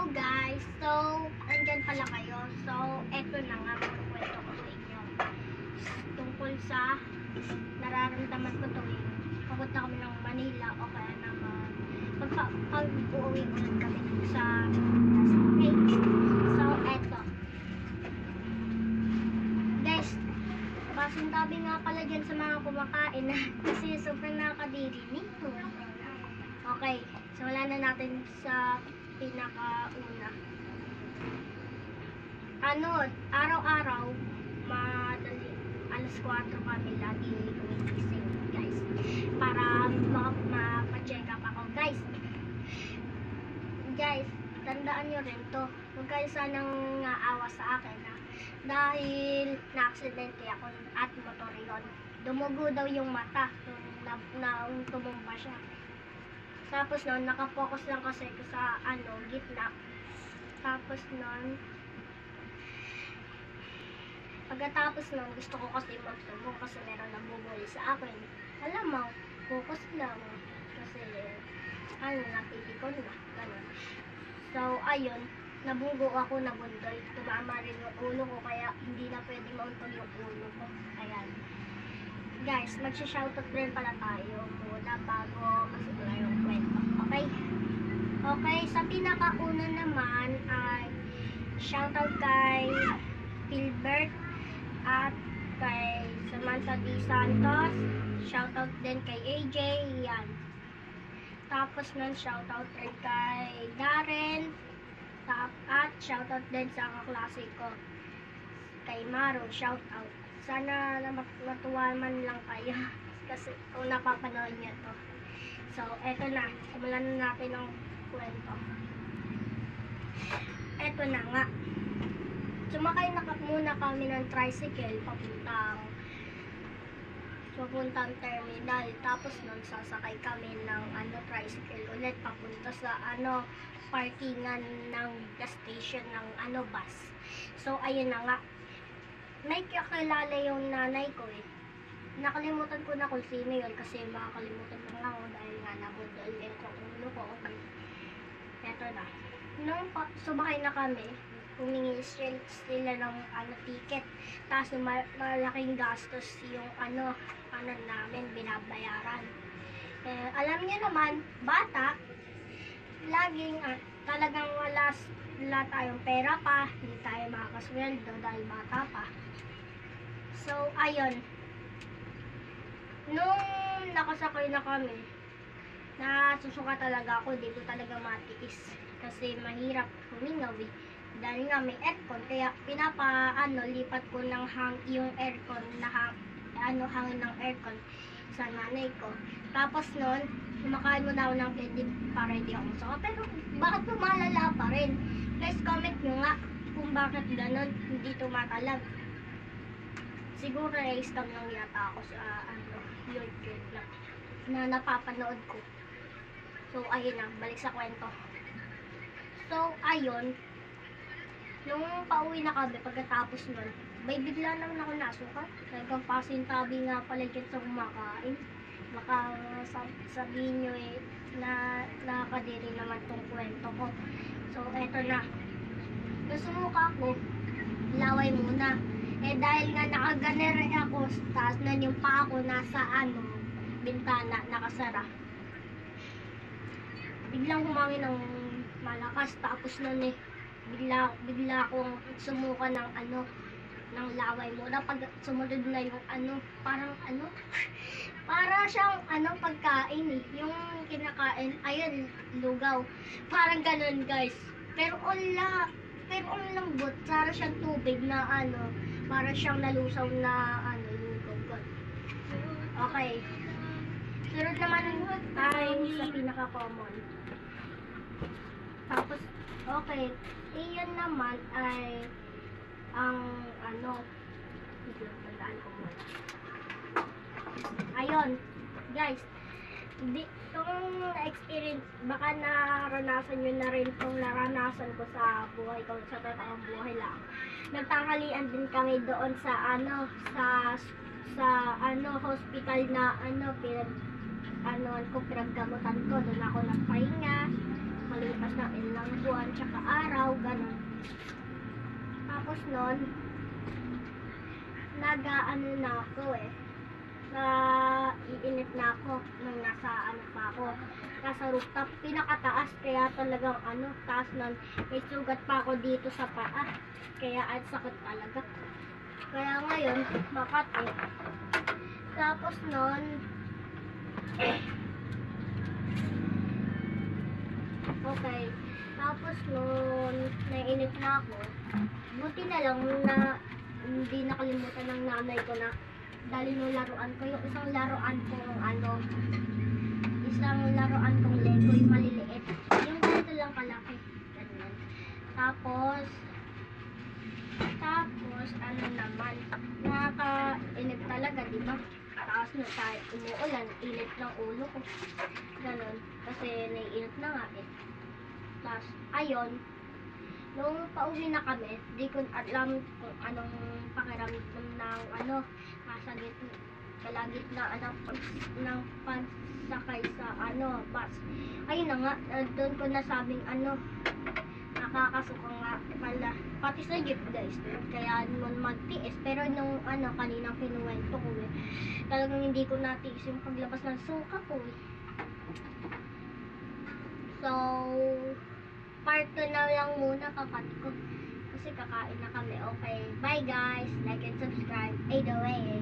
guys! So, andyan pala kayo. So, eto na nga magkwento ko sa inyo. Tungkol sa nararamdaman ko tuwing papunta kami ng Manila o kaya naman pag-uwi ulit kami sa okay. So, eto. Guys, pasintabi nga pala dyan sa mga kumakain na kasi sobrang nakakadiri. Okay, so wala na natin sa pinakauna. Araw-araw, madali, alas 4 kami lagi gumigising, guys. Para mapa-check up ako, guys. Guys, tandaan nyo rin to. Huwag kayo sanang aawa sa akin, ha? Dahil na-aksidente ako at motor yun. Dumugo daw yung mata nung tumumba siya. Tapos nun, nakapokus lang kasi sa gitna. Tapos nun, pagkatapos nun, gusto ko kasi magtubo kasi meron nabubuli sa akin. Alam mo, focus lang. Kasi, napipikon na. Ganun. So, ayun, nabugo ako, nabundoy. Tumama rin yung ulo ko, kaya hindi na pwede mauntog yung ulo ko. Ayan. Guys, magsha-shoutout rin pala tayo muna bago masimula yung kwento. Okay? Okay, sa pinakauna naman ay shoutout kay Philbert at kay Samantha D. Santos. Shoutout din kay AJ. Yan. Tapos nun, shoutout rin kay Darren. At shoutout din sa kaklase ko. Kay Maro, shoutout. Sana matuwa man lang kayo kasi kung napapanood niyo to. So, eto na. Simulan na natin ang kwento. Eto na nga. Sumakay na muna kami ng tricycle papuntang terminal. Tapos nun, sasakay kami ng tricycle ulit papunta sa parkingan ng gas station ng bus. So, ayun na nga. May kakilala yung nanay ko eh. Nakalimutan ko na kung sino yun kasi makakalimutan lang ako dahil nga nabundol yung ulo ko. Okay. Eto na. Nung sumakay na kami, humingi sila ng ticket. Tapos malaking gastos yung namin binabayaran. Alam niyo naman, bata, laging talagang wala tayong pera pa, hindi tayo makakasweldo dahil bata pa. So, ayun. Nung nakasakay na kami, nasusuka talaga ako, di ko talaga matiis. Kasi mahirap humingaw eh. Dahil nga may aircon, kaya lipat ko ng yung aircon na hangin ng aircon sa nanay ko. Tapos nun, kumakain mo na ako ng candy para hindi ako masuka. Pero bakit pumalala pa rin? Guys, comment nyo nga kung bakit ganun hindi tumatalag. Siguro na-scam lang yata ako sa YouTube lang na napapanood ko. So, ayun na. Balik sa kwento. So, ayun. Nung pauwi na kami, pagkatapos nun, bigla naman ako nasuka. Talagang pasintabi nga pala dyan sa kumakain. Baka sabihin nyo na nakakadiri naman tong kwento ko. So, eto na. Nasumuka ako, laway muna. Dahil nga nakaganere ako, taas na yung paa ko nasa bintana, nakasara. Biglang humangin ng malakas, tapos nun bigla akong sumuka ng laway muna. Pag sumunod na yung para siyang pagkain eh. Yung kinakain, ayun, lugaw. Parang ganun, guys. Pero ang lambot, para siyang tubig na para siyang nalusaw na lugaw. Okay. Sunod naman tayo sa pinaka-common. Tapos, okay. Iyan naman ay ang tandaan ko muna. Ayun, guys. Itong experience, baka naranasan nyo na rin itong naranasan ko sa buhay ko, sa totoong buhay lang. Nagtanghalian din kami doon sa hospital na pinaggamutan ko. Doon ako nagpahinga, malipas ng ilang buwan tsaka Tapos nun, nag-ano na ako eh. Iinit na ako nung nasa ano pa ako. Nasa rooftop, pinakataas. Kaya talagang ano, taas nun. May sugat pa ako dito sa paa. Kaya ang sakit talaga. Kaya ngayon, Makati. Tapos nun, okay. Tapos nun, naiinip na ako. Buti na lang na hindi nakalimutan ng nanay ko na dali nung laruan ko. Yung isang laruan kong Lego, yung maliliit. Yung ganito lang kalaki. Ganyan. Tapos, ano naman, nakakainip talaga, di ba? Tapos no, tayo umuulan, init ng ulo ko. Ganon. Kasi naiinit na nga eh. Tapos, ayun, nung pauwi na kami, di ko alam kung anong pakiramdam ng nasa kalagitnaan ng pagsakay sa bus. Ayun na nga, doon ko nasabing nakakasuka nga pala. Pati sa jeep guys, kaya naman magtiis. Pero nung kaninang kinuwento ko eh, talagang hindi ko natiis yung paglabas ng suka ko eh. So, part 2 na lang muna kakat ko. Kasi kakain na kami. Okay, bye guys. Like and subscribe. Either way.